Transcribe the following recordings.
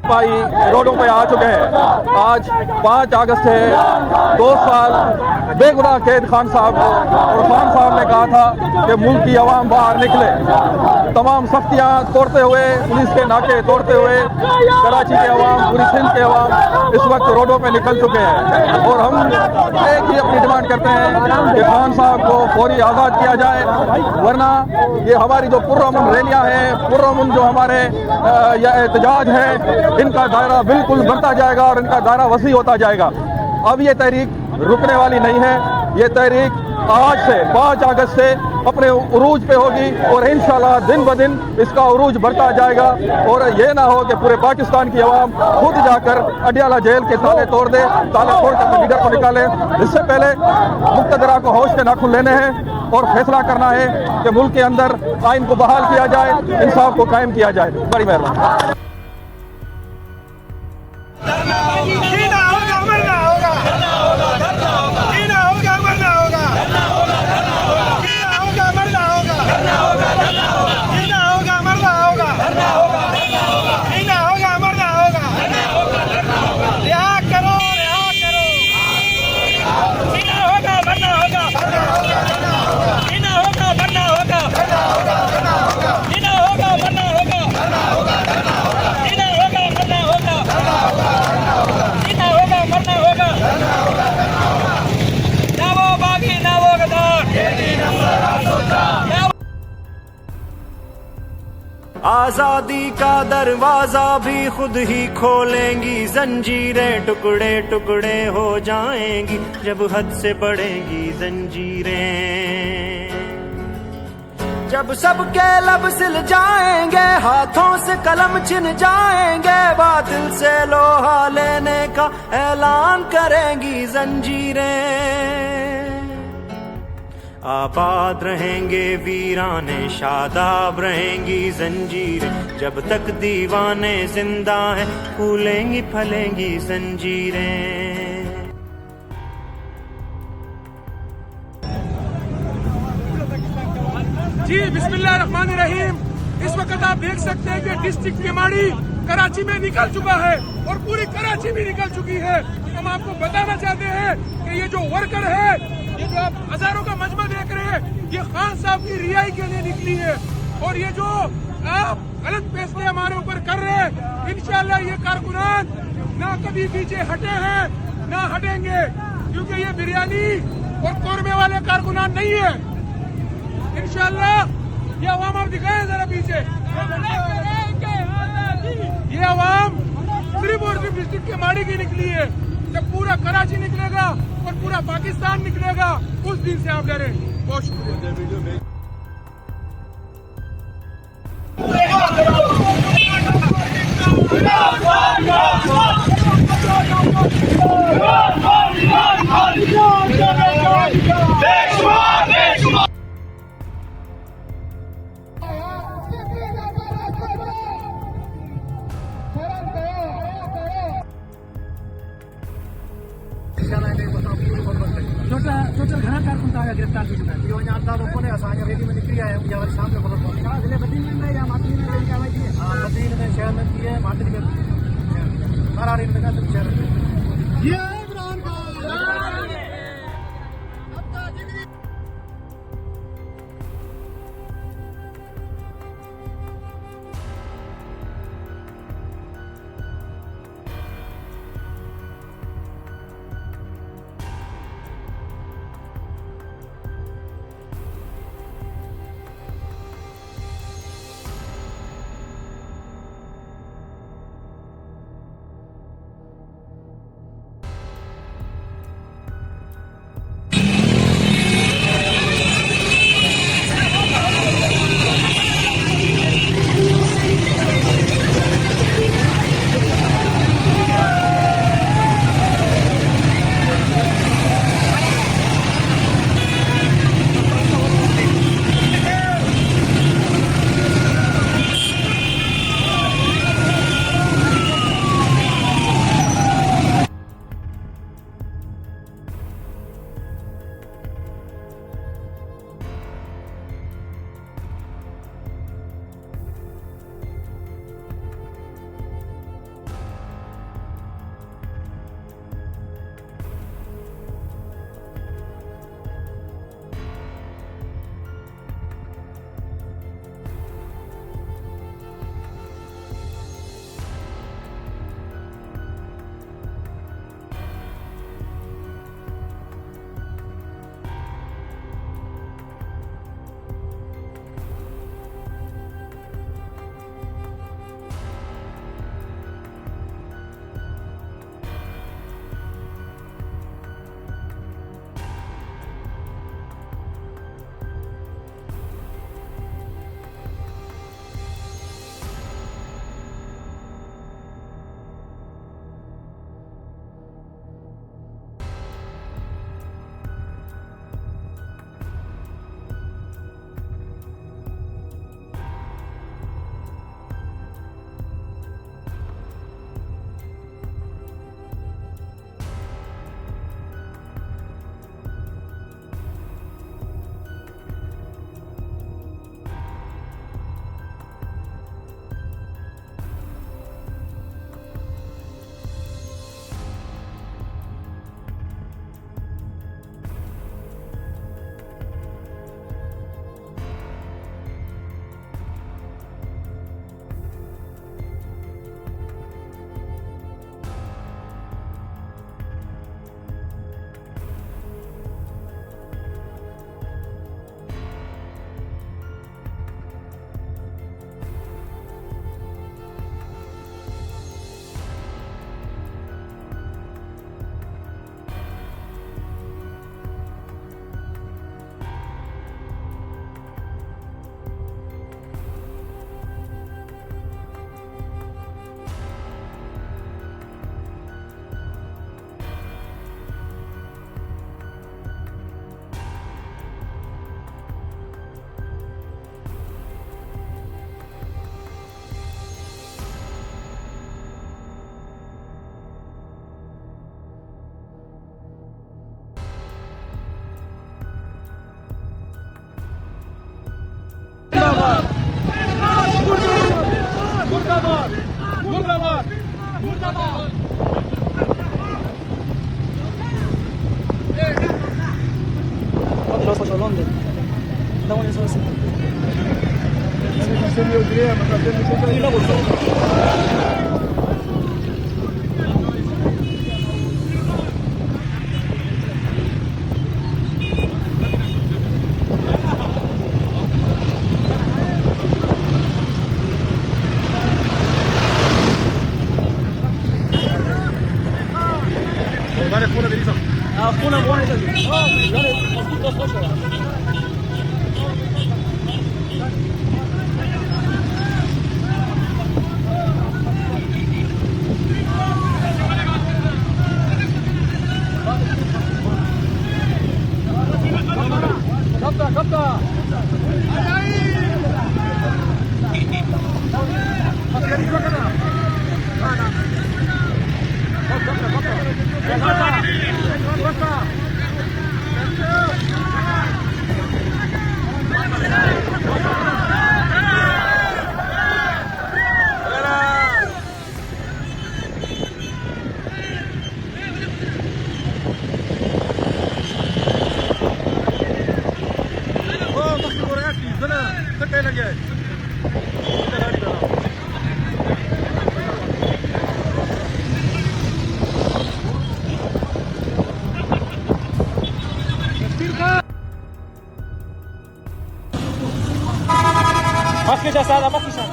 भाई रोडों पे आ चुके हैं। आज 5 अगस्त है। 2 साल बेगुनाह कैद खान साहब और खान साहब ने कहा था कि मुल्क की आवाम बाहर निकले। तमाम सख्तियां तोड़ते हुए, पुलिस के नाके तोड़ते हुए कराची के अवाम, पूरी सिंध के अवाम इस वक्त रोडों पे निकल चुके हैं और हम एक ही अपनी डिमांड करते हैं कि खान साहब को फौरी आज़ाद किया जाए, वरना ये हमारी जो पुरअमन रैलियां हैं, पुरअमन जो हमारे एहतजाज है, इनका दायरा बिल्कुल बढ़ता जाएगा और इनका दायरा वसी होता जाएगा। अब ये तहरीक रुकने वाली नहीं है। ये तहरीक आज से 5 अगस्त से अपने उरूज पे होगी और इंशाल्लाह दिन ब दिन इसका उरूज बढ़ता जाएगा। और ये ना हो कि पूरे पाकिस्तान की आवाम खुद जाकर अडियाला जेल के ताले तोड़ दे, ताले तोड़कर लीडर को निकाले। इससे पहले मुक्तदरा को होश के नाखून लेने हैं और फैसला करना है कि मुल्क के अंदर आइन को बहाल किया जाए, इंसाफ को कायम किया जाए। बड़ी मेहरबानी। आजादी का दरवाजा भी खुद ही खोलेंगी, जंजीरें टुकड़े टुकड़े हो जाएंगी जब हद से बढ़ेंगी जंजीरें। जब सबके लब सिल जाएंगे, हाथों से कलम छिन जाएंगे, बातिल से लोहा लेने का ऐलान करेंगी जंजीरें। आबाद रहेंगे वीराने, शादाब रहेंगी जंजीरें, जब तक दीवाने जिंदा हैं फूलेंगी फलेंगी जंजीरें। जी बिस्मिल्लाहिर्रहमानिर्रहीम। इस वक्त आप देख सकते हैं कि डिस्ट्रिक्ट केमाड़ी कराची में निकल चुका है और पूरी कराची भी निकल चुकी है। हम आपको बताना चाहते हैं कि ये जो वर्कर है, ये जो आप हजारों का मजमा देख रहे हैं, ये खान साहब की रिहाई के लिए निकली है। और ये जो आप गलत फैसले हमारे ऊपर कर रहे हैं, इंशाल्लाह ये कारकुनान ना कभी पीछे हटे हैं ना हटेंगे, क्योंकि ये बिरयानी और कौरमे वाले कारकुनान नहीं है। इंशाल्लाह ये अवाम आप दिखाएं जरा पीछे, ये अवाम सिर्फ और सिर्फ डिस्ट्रिक्ट केमाड़ी की निकली है। जब पूरा कराची निकलेगा और पूरा पाकिस्तान निकलेगा, उस दिन से आप डरे। बहुत शुक्रिया। टोटल घना कारकुन था गिरफ्तार थी चुका है। यो यहाँ था लोगों ने असांजा रेडी में निकली है, या वाली शाम में बहुत बहुत कहा जिले बदीन में या मातरी में क्या हुई है। हां बदीन में शहर में की है, मातरी में मरारी में का शहर में ये Imran Khan. Makkisha sana, makkisha.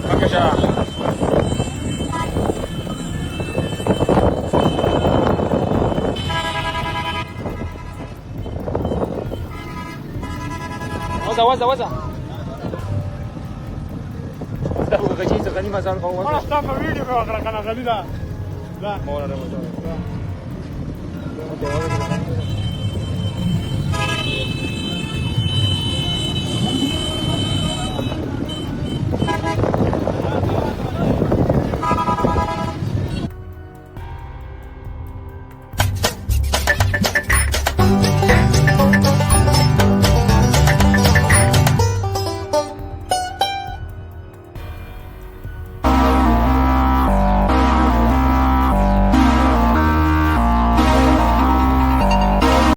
Makkisha. Waza. Tahu kecil sekali masalah kau. Mana stop video kau kana kana kali dah. Dah. Mau ada masalah.